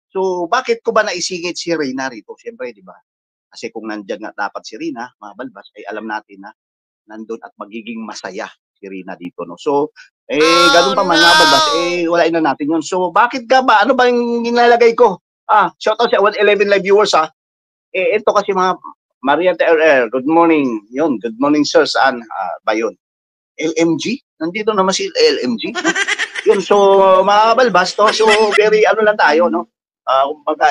So, bakit ko ba naisingit si Reyna rito? Siyempre, di ba? Kasi kung nandiyan nga dapat si Reyna, mga balbas, ay alam natin na nandun at magiging masaya si Reyna dito, no? So, ganun pa man, mga balbas, walain na natin yun. So, bakit ka ba? Ano ba yung nilalagay ko? Shoutout sa 111 live viewers, ha? Ito kasi mga Maria TRR, good morning. Yun, good morning, sir. Saan ba yun? LMG? Nandito naman si LMG, no? Yun, so, mga balbas, to. So, very, ano lang tayo, no? Kumbaga,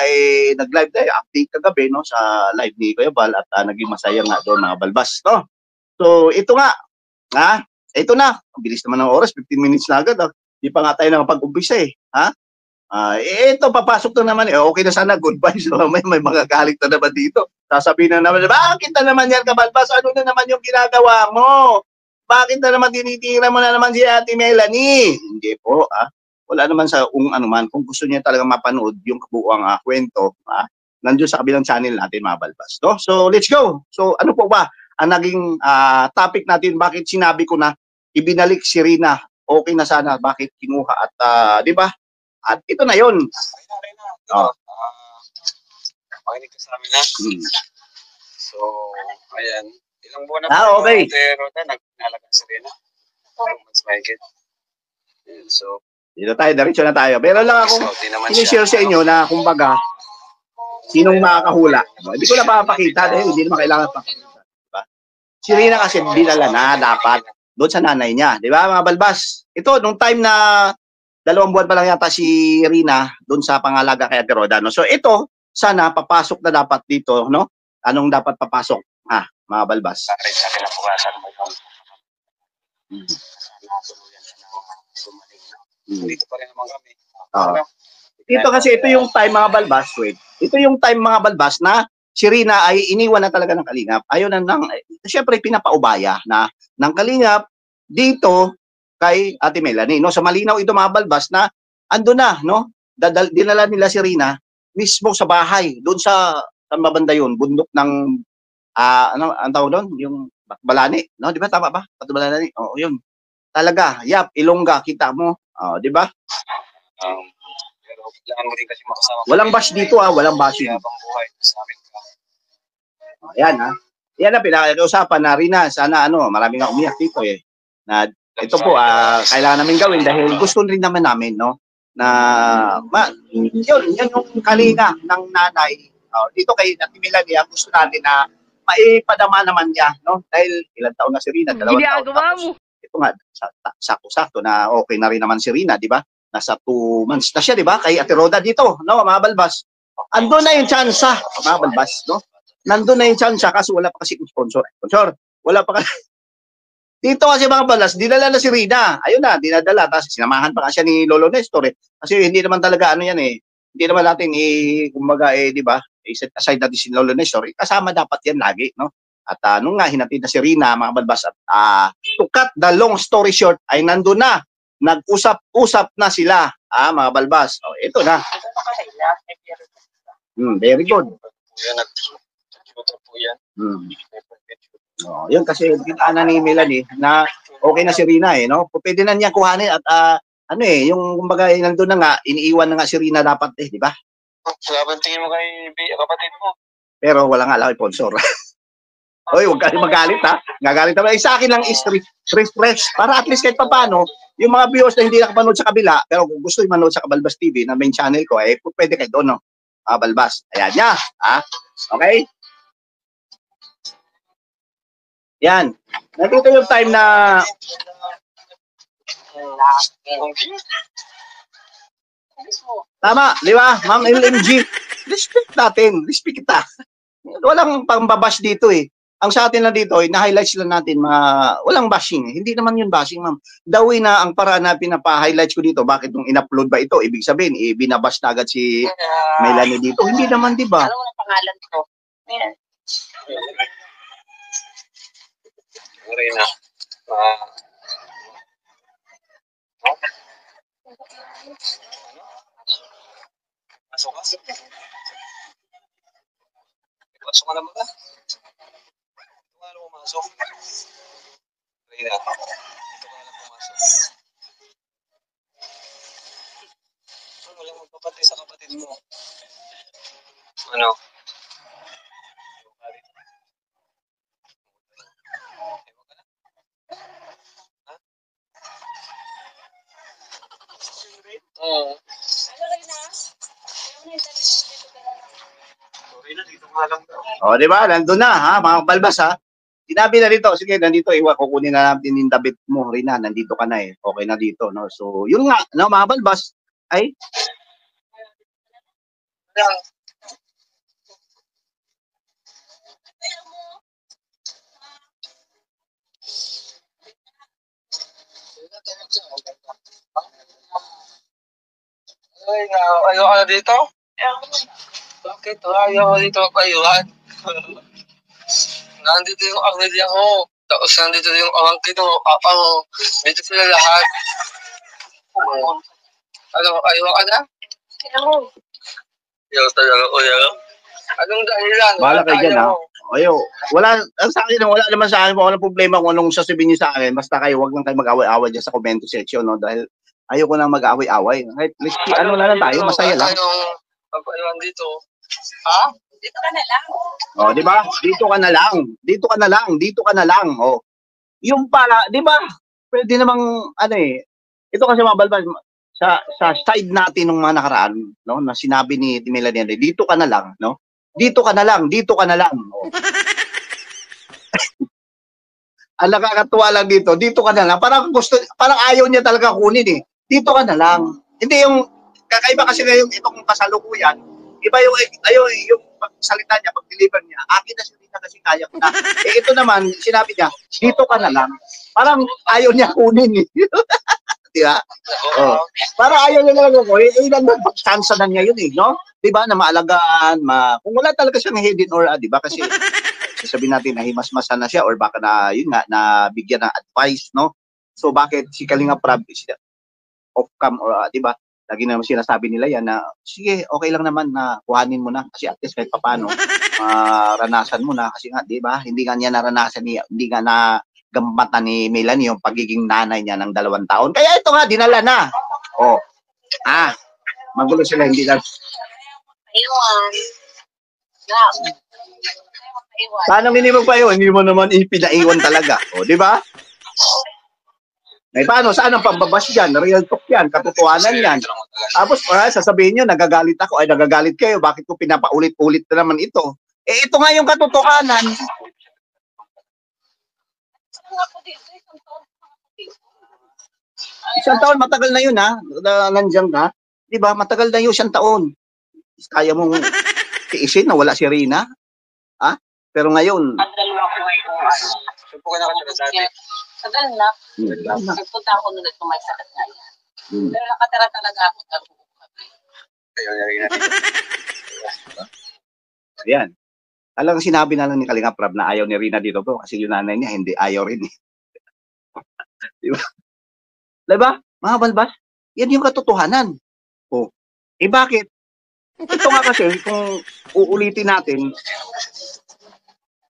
nag-live tayo, update kagabi, no? Sa live ni Kuya Val at naging masaya nga doon, mga balbas, no? So, ito nga, ito na. Ang bilis naman ng oras, 15 minutes na agad, Di pa nga tayo nakapag-umpisa, ha? Ito, papasok na naman, okay na sana, goodbye. So, may magagalit na naman dito. Sasabihin na naman, bakit na naman yan, kabalbas? Ano na naman yung ginagawa mo? Bakit na naman tinitira mo na naman si Ate Melanie? Hindi po, wala naman sa ano man. Kung gusto niya talaga mapanood yung kabuuang kwento, nandiyo sa kabilang channel natin, mga balbas. No? So, let's go. So, ano po ba ang naging topic natin? Bakit sinabi ko na ibinalik si Reyna? Okay na sana, bakit kinuha? At, di ba? At ito na yun. Makinig ka sa amin na. So, ayan. Ilang buwan na okay. Pero nag-nalagang si Reyna. Mas mahigit. So, dito tayo, diretso na tayo. Pero lang akong sinishare sa inyo na kumbaga, sinong makakahula. Hindi ko na papakita dahil hindi naman kailangan papakita. Diba? Si Reyna kasi dinala na dapat doon sa nanay niya. Di ba, mga balbas? Ito, nung time na 2 buwan pa lang yata si Reyna doon sa pangalaga kay Ate Roda. No? So ito, sana papasok na dapat dito, no? Anong dapat papasok? Mga balbas. Sa kinabukasan mo yung dito pa rin naman kami. Dito kasi ito yung time, mga balbas, ito yung time, mga balbas, na si Reyna ay iniwan na talaga ng Kalingap. Ayaw na siyempre pinapaubaya na ng Kalingap dito kay Ate Melanie, no? So malinaw ito, mga balbas, na ando na, no? Dinala nila si Reyna mismo sa bahay, doon sa mabanda yun, bundok ng ano ang tawag doon, yung Balani, no? Di ba tama ba? Balani. Oo, yun. Talaga, Ilongga, kita mo. Di ba? Pero kailangan mo rin kasi makasama. Walang bash dito, walang bashing. Ayan, yan ang pinaka-usapan na Reyna. Sana maraming nga umiyak dito, na ito po, kailangan namin gawin dahil gusto rin naman namin, no? Na, yun yung kalinga ng nanay. Dito kay Ate Melanie, gusto natin na maipadama naman niya, no? Dahil ilang taon na si Reyna, 2 taon. Tapos, ito nga, sakto-sakto na okay na rin naman si Reyna, di ba? Nasa 2 months na siya, di ba? Kay Ate Roda dito, no? Mga balbas. Andun na yung tsansa, mga balbas, no? Nandun na yung tsansa kasi wala pa kasi sponsor. Wala pa kasi. Dito kasi, mga balas, dinala na si Reyna. Ayun na, dinadala. Tapos sinamahan pa siya ni Lolo Nestor, Kasi hindi naman talaga yan, Hindi naman natin, kumbaga, di ba? I-set aside natin si Lolo Nestor. Kasama dapat yan lagi, no? At nung nga, hinatid na si Reyna, mga balbas, at to cut the long story short, ay nandun na. Nag-usap-usap na sila, mga balbas. Ito na. Very good. Yun kasi kita ni Melanie na okay na si Reyna, no? Pwede na niya kuhanin at yung kumbaga nandun na nga, iniiwan na nga si Reyna dapat, di ba? Laban tingin mo kay kapatid mo. Pero wala nga lang sponsor. Oy, huwag ka magalit, Gagalit naman. Sa akin lang is refresh para at least kahit paano, yung mga viewers na hindi nakapanood sa kabila, pero kung gusto yung manood sa Kabalbas TV na main channel ko, pwede kayo doon, no? Balbas. Ayan niya. Okay? Yan. Nandito yung time na tama, di ba? Ma'am LMG, respect natin. Respect kita. Walang pambabash dito, Ang sa atin lang dito, na-highlights lang natin, walang bashing. Hindi naman yun bashing, ma'am. The way na ang paraan na pinapa-highlights ko dito, bakit nung in-upload ba ito? Ibig sabihin, binabash na agad si Melanie dito. Hindi naman, di ba? Ano ang pangalan ko? Ayan. Reyna. Masuk ka? Pasok ka naman ka? Ito ka lang pumasok. Reyna, ito ka lang pumasok. Walang magpapatay sa kapatid mo. Ano? Oo. Sorry na, dito nga lang daw. O, di ba? Nandun na, ha, mga balbas, ha? Sinabi na dito, sige, nandito, kukunin na natin yung dabit mo, Rina, nandito ka na eh. Okay na dito, no? So, yun nga, no, mga balbas, ay, Lang. Ay, ayaw ka na dito? Bakit? Ayaw ka dito magpayuhan. Nandito yung pamilya ko. Tapos nandito yung angkin ko, papa ko. Dito sila lahat. Ano, ayaw ka na? Ayaw talaga ko yan. Anong dahilan? bahala kayo dyan, ha? Ayo, wala, ang sa akin, wala naman sa akin, walang problema kung anong sasabihin niyo sa akin. Basta kayo, wag lang kayo mag-away-away dyan sa comment section, no? Dahil ayoko nang mag-away-away. Kahit, ano na lang tayo, masaya lang. Pagpayuhan dito. Ha? Dito ka na lang. O, di ba? Dito ka na lang. Dito ka na lang. Dito ka na lang. O. Yung pala, di ba? Pwede namang, ano eh, ito kasi mga balbas, sa side natin nung mga nakaraan, no, na sinabi ni Melanie, dito ka na lang, no? Dito ka na lang, dito ka na lang. O. Ang nakakatuwa lang dito ka na lang. Parang gusto, parang ayaw niya talaga kunin eh. Dito ka na lang. Hindi yung, kakaiba kasi ngayon itong kasalukuyan, iba yung, yung salita niya, pag-deliver niya, akin na siya kasi kaya ko na. Eh ito naman, sinabi niya, dito ka na lang. Parang ayaw niya kunin eh. Di ba? Oh. Parang ayaw niya lang ako. Eh, ilan ba chance na niya yun eh, no? Di ba? Na maalagaan, kung wala talaga siyang hidden or, di ba? Kasi, sasabihin natin na himasmasan na siya or baka na, yun nga, na bigyan ng advice, no? So, bakit si Kalinga Prab, off-cam or, di ba? Lagi naman sinasabi nila yan na, sige, okay lang naman na kuhanin mo na kasi at least kahit papano, ranasan mo na kasi nga, di ba? Hindi nga niya naranasan niya, hindi nga na gambatan ni Melanie yung pagiging nanay niya ng 2 taon. Kaya ito nga, dinala na. Oh. Magulo sila, hindi na. Iwan. Paano hindi mo pa yun? Hindi mo naman ipinaiwan talaga. O, di ba? Eh, paano? Saan ang pambabas yan? Real talk yan. Katotohanan yan. Tapos, sasabihin nyo, nagagalit ako. Ay, nagagalit kayo. Bakit ko pinapaulit-ulit na naman ito? Eh, ito nga yung katotohanan. Isang taon, matagal na yun, ha? Nandiyan ka. Di ba? Matagal na yun, 1 taon. Kaya mong tiisin na wala si Rina? Ha? Pero ngayon, Subukan ako na dati. Tagal na. Nagpunta ako nung may sakit na yan. Pero nakatira talaga ako sa buong gabi. Ayaw niya rin natin. ayan. Talagang sinabi na lang ni Kalinga Prab na ayaw ni Rina dito po kasi yung nanay niya hindi ayaw rin eh. Di ba? Diba? Mga balbas, yan yung katotohanan. Oh. Eh bakit? Ito nga kasi, kung uulitin natin,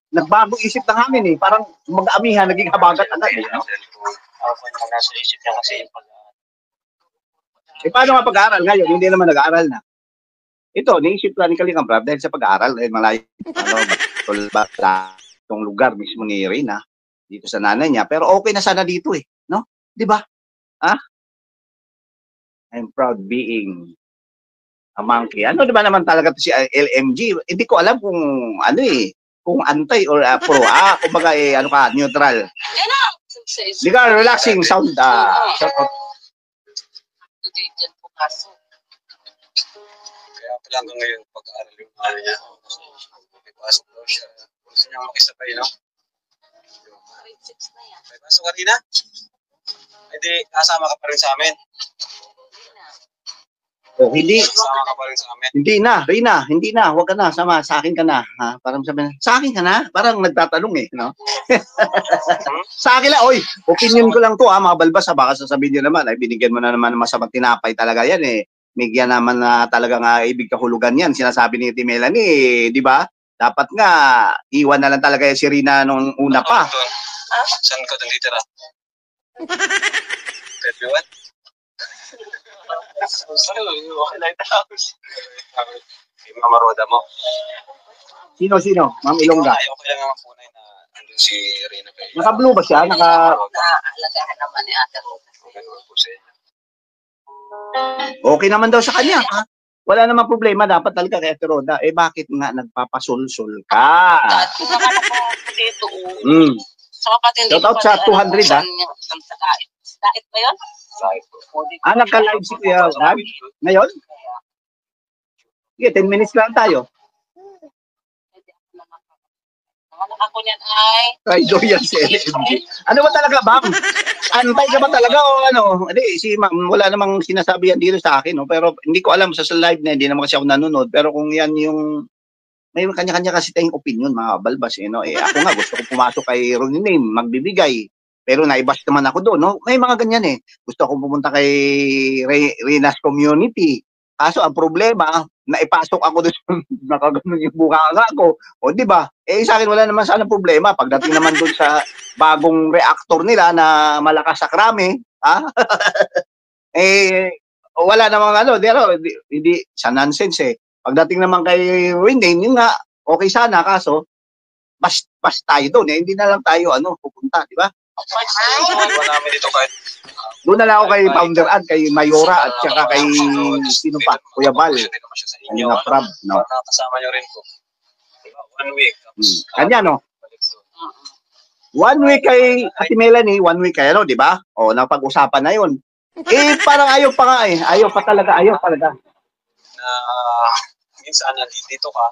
nagbagong isip ng amin eh. Parang mag-amihan, naging habagat agad eh. No? Nasa isip niya kasi yung Eh paano nga pag-aaral ngayon? Hindi naman nag-aaral na. Ito, naisip lang ni Kalinga Prab dahil sa pag-aaral, malayo, itong lugar mismo ni Rina, dito sa nanay niya. Pero okay na sana dito eh. No? Di ba? Ha? I'm proud being a monkey. Ano ba naman talaga to si LMG? Hindi ko alam kung ano eh, kung anti or pro. Kumbaga ano ka, neutral. Di ka, relaxing sound. Kaya pala hanggang ngayon pag-aaral yung mahal niya. May pasok daw siya. Gusto niya makisabay, no? grade 6 na yan. May pasok ka rin na? Hindi, kasama ka pa rin sa amin. Oh, hindi. Kasama ka pa rin sa amin. Hindi na, Rina, hindi na. Huwag ka na, sama, sa akin ka na. Ha? Parang sabi na, sa akin ka na? Parang nagtatanong eh, no? Sa akin lang, oy, opinion ko lang to mga balbas, baka sasabihin niyo naman, ay binigyan mo na naman ng masamang tinapay talaga yan eh. Bigyan naman na talagang ibig kahulugan yan. Sinasabi ni Melanie, di ba? Dapat nga, iwan na lang talaga si Rina nung una pa. Saan ka doon titira? Everyone? Sorry, okay lang tapos. Yung Mama Roda mo. Sino? Ma'am Ilongga. Okay lang naman po na andun si Rina kayo. Naka-blue ba siya? Naaalagahan naman ni Ate Roda. Okay naman po sa inyo. Okay naman daw sa kanya. Ha? Wala namang problema. Dapat talaga kay Ate Roda. Eh, bakit nga nagpapasulsul ka? Kung naman ako dito, Mm. sa kapatid Shout out sa 200, ha? Sa dait. Dait ba yun? Sakit po. Nagka-live si Kuya Rab. Ngayon? Sige, 10 minutes lang tayo. Ang anak ako niyan ay... Kay Joyan si LMG. Ano ba talaga, ma'am? Antay ka ba talaga o ano? Hindi, si ma'am, wala namang sinasabi yan dito sa akin. No? Pero hindi ko alam sa live na hindi naman kasi ako nanonood. Pero kung yan yung... May kanya-kanya kasi tayong opinion, mga balbas. No? Ako nga, gusto ko pumasok kay Ronnie Name, magbibigay. Pero naibash naman ako doon. No? May mga ganyan eh. Gusto ko pumunta kay Renas Community. Kaso ang problema, naipasok ako doon, nakaganon yung bukanga ko. O di ba? Eh sa akin wala naman sana problema. Pagdating naman doon sa bagong reactor nila na malakas sa krami, ha? Eh wala namang ano, hindi sa nonsense eh. Pagdating naman kay Windane, yun nga, okay sana kaso bas tayo doon eh. Hindi na lang tayo pupunta, di ba? Wala namin dito kahit Doon na lang ako kay Founder Ad, kay Mayora at saka kay sino pa, Kuya Bal. Hindi naman siya sa inyo. Yung Prab, no? Nakakasama nyo rin po. 1 week. Kanya, no? Balik doon. 1 week kay Ate Melanie, 1 week kay di ba? O, napag-usapan na yun. Eh, parang ayaw pa nga eh. Ayaw pa talaga. Na minsan dito ka,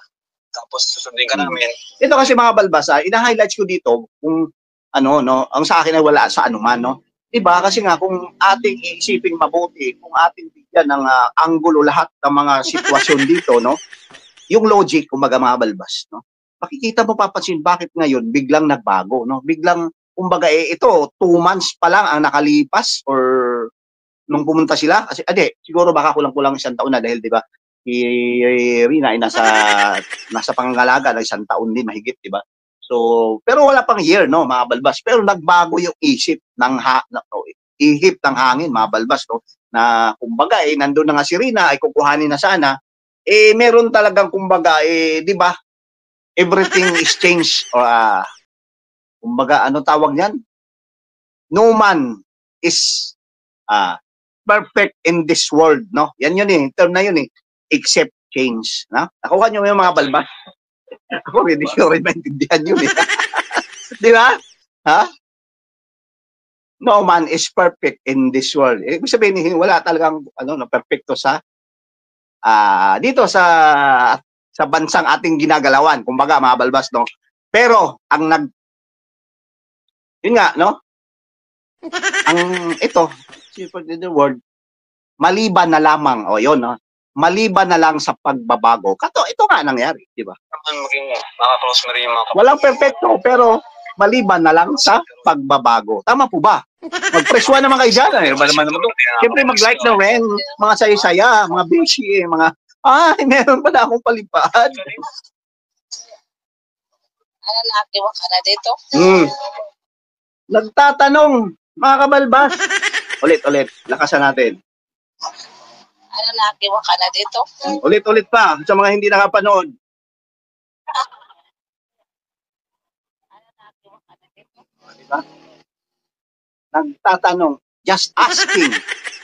tapos susundin ka namin. Ito kasi mga balbasa, ina-highlights ko dito kung ang sa akin ay wala sa anuman, no? Diba? Kasi nga, kung ating iisipin mabuti, kung ating bigyan ng anggulo lahat ng mga sitwasyon dito, no? Yung logic, kumbaga mga balbas, no? Makikita mo, papansin, bakit ngayon biglang nagbago, no? Biglang, kumbaga, ito, 2 months pa lang ang nakalipas or nung pumunta sila. Kasi, siguro baka kulang-kulang 1 taon na dahil, di ba, si Rina ay nasa pangangalaga, ng 1 taon din, mahigit, di ba? So, pero wala pang year, no, mga balbas. Pero nagbago yung isip ng ihip ng hangin, mga balbas, no, na kumbaga nandoon na nga si Rina ay kukuhanin na sana. Meron talagang kumbaga di ba? Everything is changed or kumbaga tawag niyan? No man is perfect in this world, no? Yan yun term na yun except change, no? Nakuha niyo yung mga balbas. Ako hindi ko rin maintindihan yun Di ba? Ha? No man is perfect in this world. Ibig sabihin, wala talagang perfecto sa dito sa bansang ating ginagalawan. Kumbaga, mga balbas, no? Pero, yun nga, no? Ito, the word, maliban na lamang, yun, no? Maliban na lang sa pagbabago. Ito nga nangyari, di ba? Naman maging makaklose mo rin yung mga kapatid. Walang perfecto, pero maliban na lang sa pagbabago. Tama po ba? Mag-preswa naman kayo dyan. Siyempre mag-like na rin, mga saya-saya, mga busy, mga, meron pa na akong palipad. Lalaki mo ka na dito? Nagtatanong, mga kabalbas. Ulit, lakasan natin. Lalaki mo ka na dito? Ulit pa, sa mga hindi nakapanood. Lalaki mo ka na dito? Diba? Nagtatanong, just asking,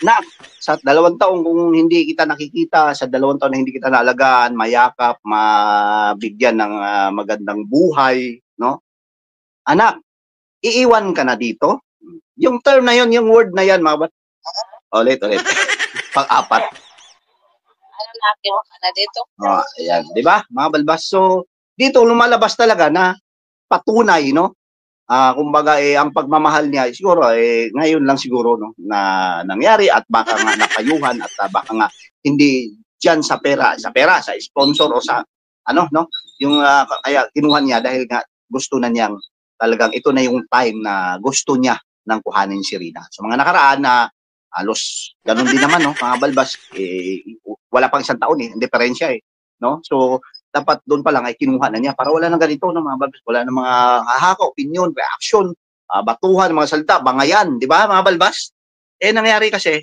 na sa 2 taong kung hindi kita nakikita, sa 2 taon na hindi kita naalagaan, mayakap, mabigyan ng magandang buhay, no? Anak, iiwan ka na dito? Yung term na yun, yung word na yan, mga ulit. Pang-4. Lalaki mo ka na dito? Ayan, di ba? Mga balbas. So, dito lumalabas talaga na patunay, no? Kumbaga, ang pagmamahal niya, siguro, ngayon lang siguro, no, na nangyari at baka nga napayuhan at baka nga hindi dyan sa pera, sa sponsor o sa, no? Yung, kaya kinuha niya dahil nga gusto na niyang talagang ito na yung time na gusto niya nang kuhanin si Rina. So, mga nakaraan na halos ganun din naman, no? Mga balbas, wala pang 1 taon ang diferensya no? So, dapat doon pa lang ay kinuha na niya para wala nang ganito, no, mga balbas, wala nang mga hahaka, opinion, reaction, batuhan, mga salita, bangayan, di ba, mga balbas? Nangyari kasi,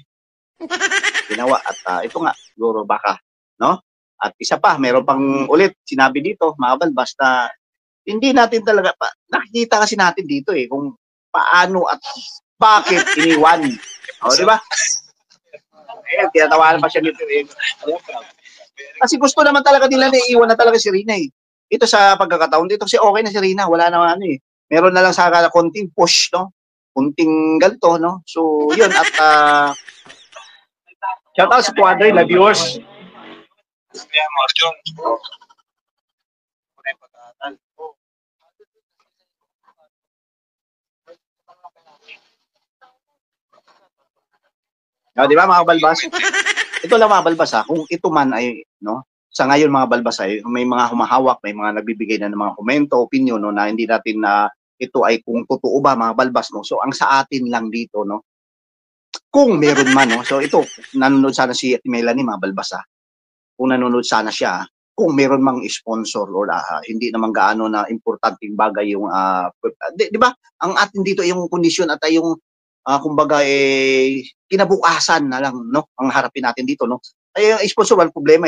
ginawa at ito nga, siguro baka, no? At isa pa, meron pang ulit sinabi dito, mga balbas, na hindi natin talaga, nakikita kasi natin dito kung paano at bakit iniwan. O, di ba? Tinatawanan pa siya dito Kasi gusto naman talaga nila na iiwan na talaga si Rina Ito sa pagkakataon dito kasi okay na si Rina, wala naman Meron na lang sa konting push, no? Kunting ganito, no? So, yun at shout out sa Quadre, love yours. Kaya Marjon. Di ba mga balbas? Ito lang mga balbas kung ito man ay, no? Sa ngayon mga balbas ay may mga humahawak, may mga nagbibigay na ng mga komento, opinion, no, na hindi natin na ito ay kung totoo ba mga balbas, no? So ang sa atin lang dito, no? Kung meron man, no? So ito, nanonood sana si Melanie mga balbas Kung nanonood sana siya, kung meron mang sponsor or hindi naman gaano na importanteng bagay yung di ba? Ang atin dito yung kondisyon at yung kumbaga kinabukasan na lang, no? Ang harapin natin dito, no? Ay yung sponsor wala problema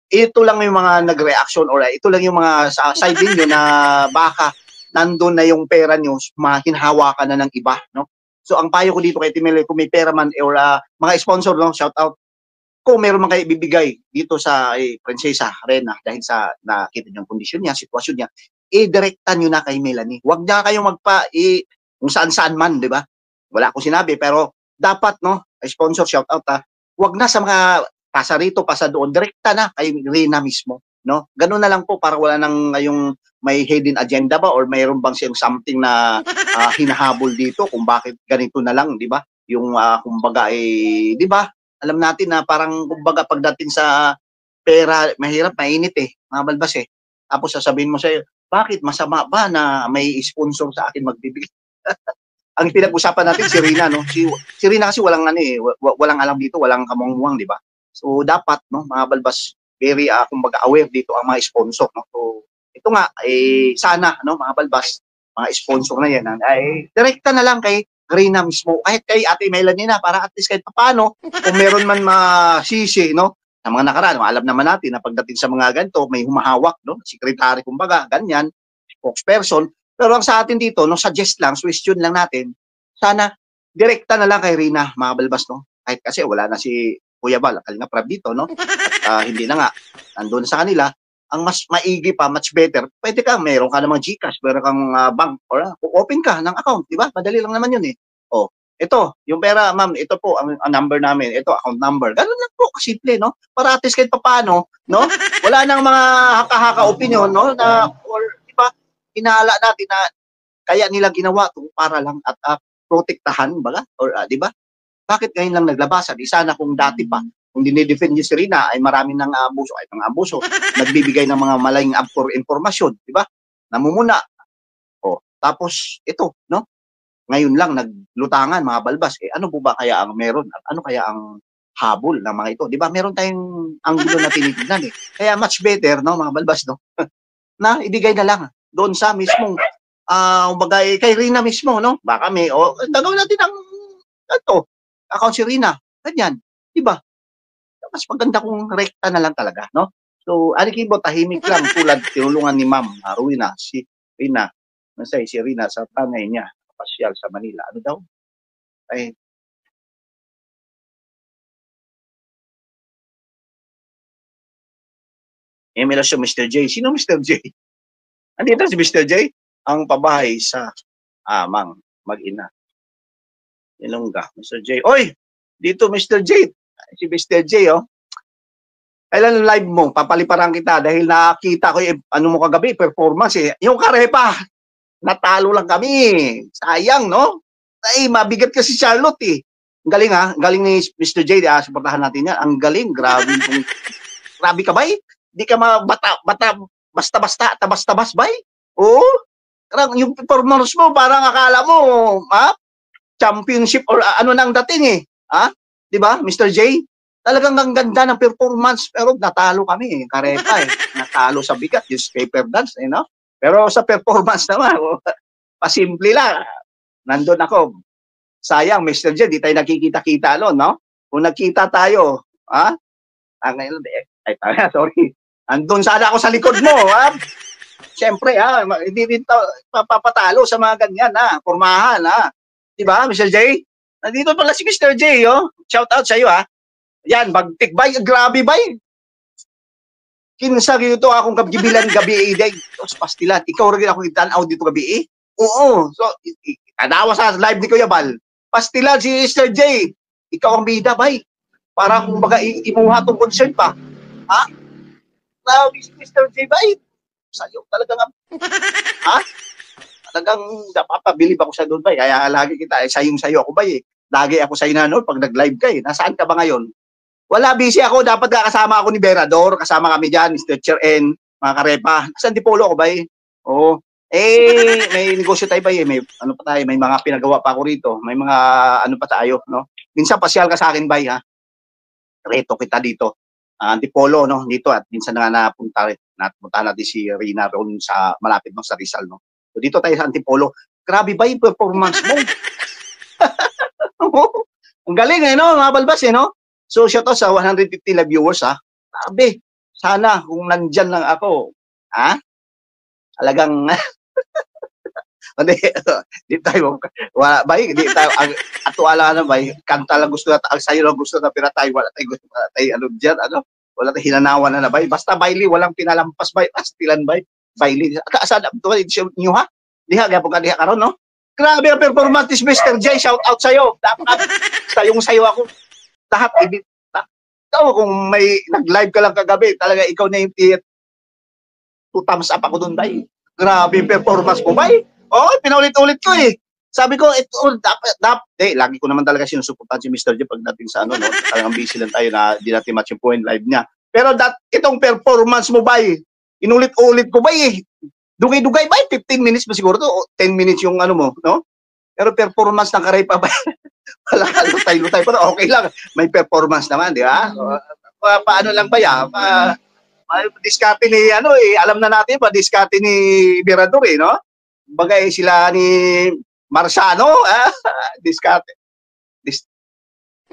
Ito lang yung mga nag-reaction or ito lang yung mga sa side niyo na baka nandoon na yung pera niyo, hinahawakan na ng iba, no? So ang payo ko dito kay Timel, kung may pera man or mga sponsor, no, shout out. Kung meron man kayo ibibigay dito sa Prinsesa Rena dahil sa nakita niyo yung kondisyon niya, sitwasyon niya, direkta niyo na kay Melanie. Huwag na kayong kung saan-saan man, di ba? Wala akong sinabi, pero dapat, no, sponsor, shout out huwag na sa mga pasa rito, pasa doon, direkta na kay Rena mismo, no? Ganun na lang po para wala nang ngayong may hidden agenda ba or mayroon bang siyang something na hinahabol dito kung bakit ganito na lang, di ba? Yung kumbaga di ba? Alam natin na parang kumbaga pagdating sa pera, mahirap, mainit mga balbas Tapos sasabihin mo sa'yo, bakit masama ba na may sponsor sa akin magbibigay? Ang pinag-usapan natin si Rina, no? Si Rina kasi walang walang alam dito, walang kamuang-muang, di ba? So dapat, no, mga balbas, very kumbaga aware dito ang mga sponsor, no? So ito nga sana, no, mga balbas, mga sponsor na yan ay direkta na lang kay Rina mismo, kahit kay Ate Melanie na, para at least kahit paano kung meron man masisi, no, sa mga nakaraan, alam naman natin na pagdating sa mga ganito, may humahawak, no, secretary, kumbaga, ganyan, spokesperson. Pero ang sa atin dito, no, suggest lang, suggestion lang natin, sana direkta na lang kay Rina, mga balbas, no, kahit kasi wala na si Kuya Bal, Kalinga Prab dito, no, at hindi na nga, nandun sa kanila, ang mas maigi pa, much better, pwede ka, meron ka namang GCash, meron kang bank, or open ka ng account, di ba? Madali lang naman yun Oh, ito, yung pera, ma'am, ito po ang number namin, ito account number. Ganun lang po, simple, no? Para at least kahit paano, no? Wala nang mga haka-haka opinion, no? Na, or, di ba, inaala natin na kaya nila ginawa to para lang at protektahan, baga? Or, di ba? Bakit ngayon lang naglabas? Di sana kung dati pa, kung dinidefend niyo si Rina, ay marami ng abuso, nagbibigay ng mga malayang informasyon, di ba? Namumuna. Tapos, ito, no? Ngayon lang naglutangan mga balbas, ano po ba kaya ang meron? Ano kaya ang habol ng mga ito? Di ba? Meron tayong anggulo na tinitignan Kaya much better, no, mga balbas, no? Na ibigay na lang doon sa mismong kay Rina mismo, no? Baka may, gagawin natin ang account si Rina. Ganyan. Di ba? Mas maganda kung rekta na lang talaga, no? So, Alikibo, tahimik lang tulad tinulungan ni Ma'am Rowena, si Rina, si Rina sa panay niya, pasyal sa Manila. Ano daw? Ay, emilasyon Mr. J. Sino Mr. J? Andito si Mr. J? Ang pabahay sa amang mag-ina. Ilongga, Mr. J. Oy! Dito Mr. J. Si Mr. J, Kailan live mo? Papaliparan kita dahil nakita ko yung ano mo kagabi, performance Yung karepa, natalo lang kami. Sayang, no? Ay, mabigat kasi Charlotte Ang galing Ang galing ni Mr. J. Suportahan natin yan. Ang galing, grabe. Grabe ka, bay? Di ka basta-basta, tabas-tabas, bay? Oo. Yung performance mo, parang akala mo, championship or ano nang dating Di ba, Mr. J? Talagang ang ganda ng performance, pero natalo kami karepa Natalo sa bigat, yung paper dance, no? Pero sa performance naman, pasimple lang. Nandun ako. Sayang, Mr. J, di tayo nakikita-kita no? Kung nagkita tayo, Ay, sorry. Andun sana ako sa likod mo, ha? Siyempre, ha? Hindi rin papatalo sa mga ganyan, ha? Pormahan, ha? Diba, Mr. J? Nandito pala si Mr. J, oh. Shout out sa'yo, ha? Yan, bagtik, bay. Grabe, bay. Kinsa gito akong kagibilan gabi day. Tapos pastilan, ikaw rin ako itanaw dito gabi Oo. So, tanawa sa live ni Kuya Bal. Pastilan si Mr. J. Ikaw ang bida, bay. Para kung baga imuha tong concert pa. Ha? Grabe si Mr. J, bay. Sa'yo talaga nga. Ha? Talagang napapabilib ako sa doon, bay. Kaya lagi kita, sayong-sayo ako, bay. Lagi ako sa'yo na noon pag nag-live ka. Nasaan ka ba ngayon? Wala, busy ako. Dapat kasama ako ni Berador. Kasama kami dyan, Mr. Chair N, mga karepa. Sa Antipolo ako ba Oo. May negosyo tayo ba May ano pa tayo, may mga pinagawa pa ako rito. May mga ano pa tayo, no? Minsan pasyal ka sa akin, bay, ha? Reto kita dito. Antipolo, no? Dito at minsan na napunta natin si Rina roon sa malapit mo sa Rizal, no? So dito tayo sa Antipolo. Grabe ba yung performance mo? Ang galing no? Mga balbas no? So, shout out sa 150 live viewers, ha? Sabi, sana kung nandyan lang ako, ha? Talagang, di tayo, wala, bay, di tayo, at wala na, bay, kanta lang gusto na, ang sayo lang gusto na, pero tayo, wala tayo gusto na, tayo, ano dyan, wala tayo hinanawan na, bay, basta, Bailey, walang pinalampas, bay, pastilan, bay, Bailey, saan, nyo, ha? Diha, gapon ka, diha karon no? Grabe ang performance ni Mr. J, shout out sa'yo, dapat, sayo ako, lahat, ikaw kung may nag-live ka lang kagabi, talaga ikaw na yung 2 thumbs up ako doon, bay. Grabe performance mo, bay. Pinaulit-ulit ko Sabi ko, ito, dapat, lagi ko naman talaga sinusuportahan si Mr. J pagdating sa talagang busy lang tayo na di natin match yung point live niya. Pero itong performance mo, bay, inulit-ulit ko, bay, Dugay-dugay, bay, 15 minutes ba siguro to? 10 minutes yung mo, no? Pero performance ng Karepa, bay, wala, lutay-lutay, pero okay lang. May performance naman, di ba? Paano lang ba yan? Diskarte ni, alam na natin pa, diskarte ni Berador, no? Bagay sila ni Marciano, diskarte.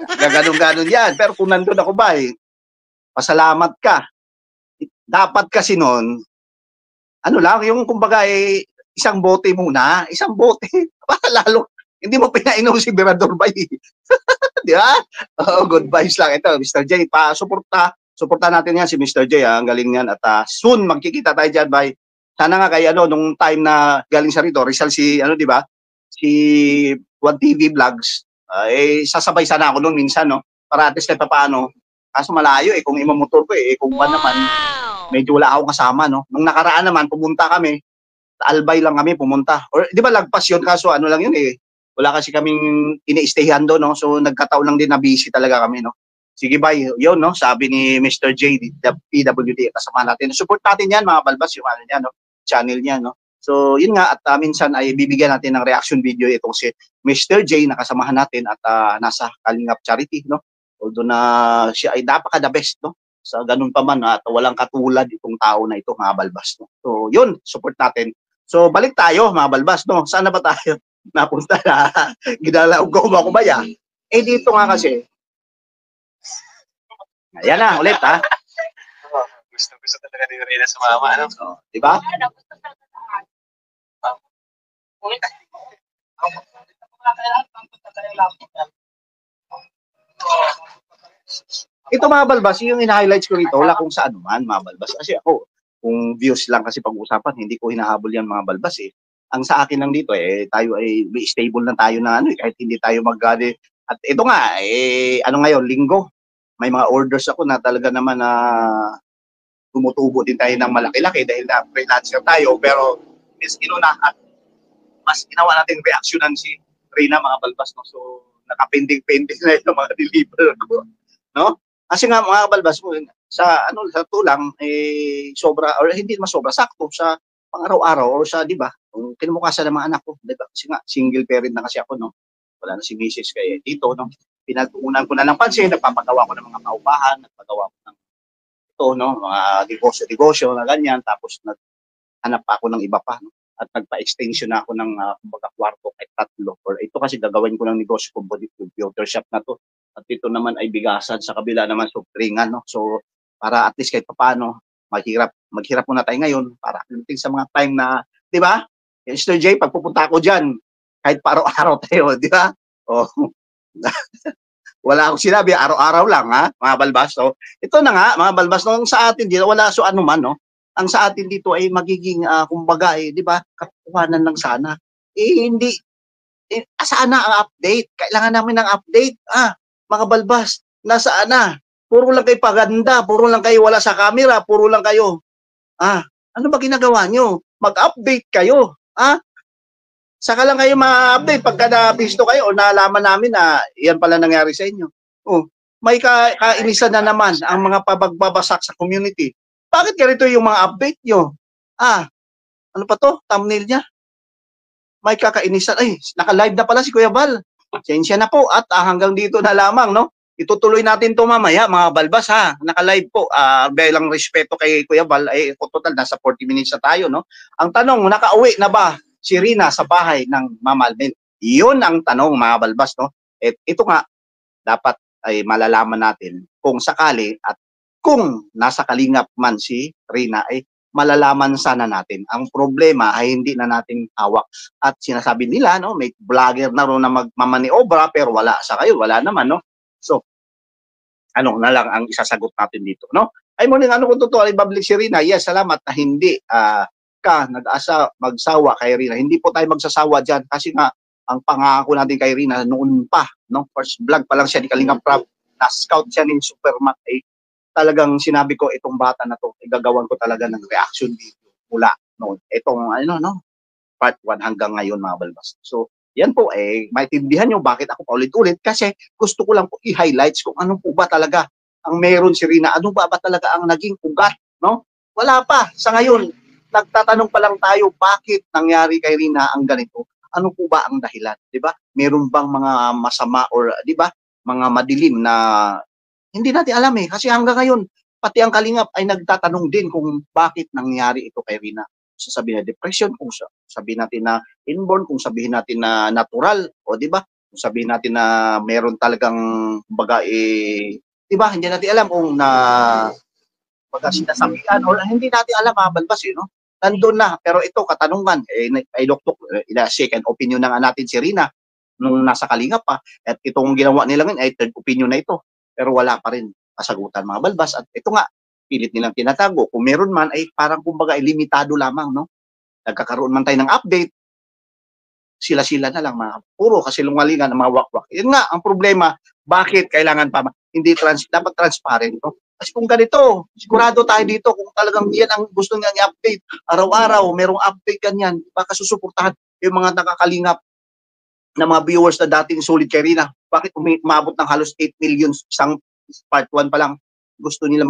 Gaganong-ganon yan. Pero kung nandun ako, bay, pasalamat ka. Dapat kasi nun, yung kumbaga isang bote muna, isang bote, lalo, hindi mo pinainom si Berador, bay. Di ba? Good vibes lang. Ito, Mr. J, suporta natin yan si Mr. J, ang galing yan. At soon, magkikita tayo dyan, bay. Sana nga kay, nung time na galing sa rito, Rizal di ba? Si One TV Vlogs, sasabay sana ako noon minsan, no? Para at least paano. Kaso malayo, kung imamotor ko, kung ba naman, medyo wala akong kasama, no? Nung nakaraan naman, pumunta kami, Albay lang kami pumunta. Or di ba lagpas yun, kaso lang yun wala kasi kaming ini-stayhan doon, no? So nagkataon lang din na busy talaga kami, no? Sige, bye. Yun, no? Sabi ni Mr. J, PWD, kasama natin. Support natin yan, mga balbas, yung niya, no? Channel niya, no? So, yun nga, at minsan ay bibigyan natin ng reaction video itong si Mr. J na kasamahan natin at nasa Kalingap Charity, no? Although na siya ay napaka-the best, no? Sa ganun pa man, at walang katulad itong tao na ito, mga balbas, no? So, yun, support natin. So, balik tayo, mga balbas, no? Sana ba tayo napunta na ginalaog ko ba kumaya? Dito nga kasi, ayan na, ulit, ha? Gusto talaga ni Rina sa mama, ano? So, diba? Ito, mga balbas, yung in-highlights ko rito, wala kung saan man, mga balbas. Kasi ako, kung views lang kasi pag-usapan, hindi ko hinahabol yan, mga balbas, Ang sa akin lang dito, tayo ay stable na tayo na kahit hindi tayo at ito nga, ngayon, linggo, may mga orders ako na talaga naman na tumutubo din tayo ng malaki-laki dahil na freelancer tayo, pero mas ginawa natin reaksyonan si Rina, mga balbas, no? So, nakapending-pending na yung mga deliver ko, no? Kasi nga, mga balbas mo, sa tulang, sobra, or hindi naman sobra, sakto sa pang-araw-araw, or sa, di ba, kung kinumukasan ng mga anak ko, di ba? Kasi nga, single parent na kasi ako, no? Wala na si Mrs. kaya dito, no? Pinatuunan ko na ng pansin, nagpapagawa ko ng mga paupahan, nagpagawa ko ng no? Mga negosyo na ganyan, tapos naghanap pa ako ng iba pa, no? At nagpa-extension na ako ng kumbaga kwarto kahit 3. Or ito kasi gagawin ko ng negosyo computer shop na to. At ito naman ay bigasan, sa kabila naman soft drinkan, no? So para at least kahit papaano maghirap muna tayo ngayon para pagdating sa mga time na, 'di ba? Mr. J, pag pupunta ako diyan, kahit pa araw-araw tayo, 'di ba? Oh. Wala akong sinabi, araw-araw lang ha, mga balbas. So, ito na nga, mga balbas, no, sa atin dito, wala so ano man, no? Ang sa atin dito ay magiging, kumbaga, 'di ba, katotohanan lang sana. Hindi, sana ang update. Kailangan namin ng update. Mga balbas, nasaan na? Puro lang kayo paganda, puro lang kayo wala sa camera, puro lang kayo. Ano ba ginagawa nyo? Mag-update kayo. Saka lang kayo ma-update pagka na-visto kayo o nalaman namin na yan pala nangyari sa inyo. May kainisan na naman ang mga pabagbabasak sa community. Bakit ganito yung mga update nyo? Ano pa to? Thumbnail niya? May kakainisan. Ay, naka-live na pala si Kuya Val. Sensya na po at hanggang dito na lamang, no? Itutuloy natin to mamaya, mga balbas, ha? Naka-live po. Bilang respeto kay Kuya Val, ay total nasa 40 minutes na tayo, no? Ang tanong, nakauwi na ba si Rina sa bahay ng Mama Almen? Yun ang tanong, mga balbas, no? Ito nga, dapat ay malalaman natin kung sakali at kung nasa kalingap man si Rina, ay malalaman sana natin. Ang problema ay hindi na natin hawak. At sinasabi nila, no, may vlogger na ro na magmamaniobra pero wala sa kayo, wala naman, no? So, ano na lang ang isasagot natin dito, no? Ay muling ano kung totoo ay babalik si Rina? Yes, salamat na hindi ka nag-asa magsawa kay Rina. Hindi po tayo magsasawa diyan kasi nga ang pangako natin kay Rina noon pa, no? First vlog pa lang siya ni Kalingap Prab, na-scout siya ni Supermac, talagang sinabi ko itong bata na to, igagawan ko talaga ng reaction video mula noon. Itong ano, no, part 1 hanggang ngayon, mga balbas. So, yan po, maintindihan nyo bakit ako paulit-ulit kasi gusto ko lang po i-highlights kung ano po ba talaga ang meron si Rina. Ano ba talaga ang naging ugat, no? Wala pa. Sa ngayon, nagtatanong pa lang tayo bakit nangyari kay Rina ang ganito. Ano po ba ang dahilan, di ba? Meron bang mga masama or, di ba, mga madilim na hindi natin alam kasi hanggang ngayon, pati ang Kalingap ay nagtatanong din kung bakit nangyari ito kay Rina. Sasabihin na depression, kung sabihin natin na inborn, kung sabihin natin na natural, o di ba? Kung sabihin natin na meron talagang, baga, di ba? Hindi natin alam kung na, baga, sinasabihan, o hindi natin alam, balbas, no? Nandun na, pero ito, katanungan, ay doktor, second opinion na nga natin si Rina, nung nasa Kalingap pa, at itong ginawa nila ngayon ay third opinion na ito. Pero wala pa rin kasagutan, mga balbas. At ito nga, pilit nilang tinatago. Kung meron man, ay parang kumbaga ay limitado lamang, no? Nagkakaroon man tayo ng update, sila-sila na lang, mga puro kasilungalingan ng mga wakwak. Yun nga, ang problema, bakit kailangan pa, hindi dapat transparent, no? Kasi kung ganito, sigurado tayo dito, kung talagang yan ang gusto niya i-update, araw-araw, merong update ganyan, baka susuportahan yung mga nakakalingap na mga viewers na dating solid kay Rina. Bakit umabot ng halos 8 million isang part 1 pa lang? Gusto nila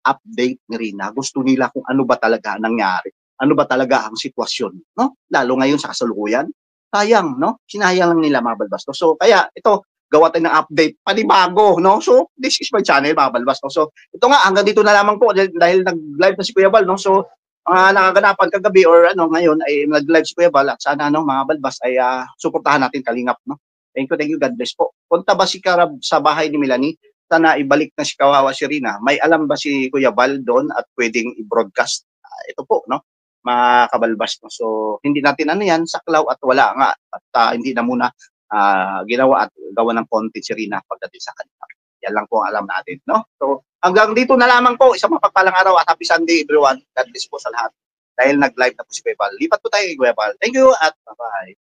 update ni Rina. Gusto nila kung ano ba talaga nangyari. Ano ba talaga ang sitwasyon, no? Lalo ngayon sa kasalukuyan. Sayang, no? Sinayang lang nila, mga balbas. So, kaya ito, gawa tayo ng update panibago, no? So, this is my channel, mga balbas. So, ito nga, hanggang dito na lamang po dahil nag-live na si Kuya Val, no? So, nakaganapan kagabi or ngayon ay nag-live si Kuya Val at sana mga balbas ay suportahan natin Kalingap, no? Thank you, God bless po. Punta ba si Karab sa bahay ni Melanie? Sana ibalik na si Kawawa si Rina. May alam ba si Kuya Val doon at pwedeng i-broadcast? Ito po, no? Mga kabalbas, no? So, hindi natin yan, saklaw at wala nga at hindi na muna ginawa at gawa ng content si Rina pagdating sa kanila. Yan lang po ang alam natin, no? So, hanggang dito na lamang po. Isang mapagpalang araw at happy Sunday, everyone. God bless po sa lahat. Dahil nag-live na po si Kuya Val. Lipat po tayo kay Kuya Val. Thank you at bye-bye.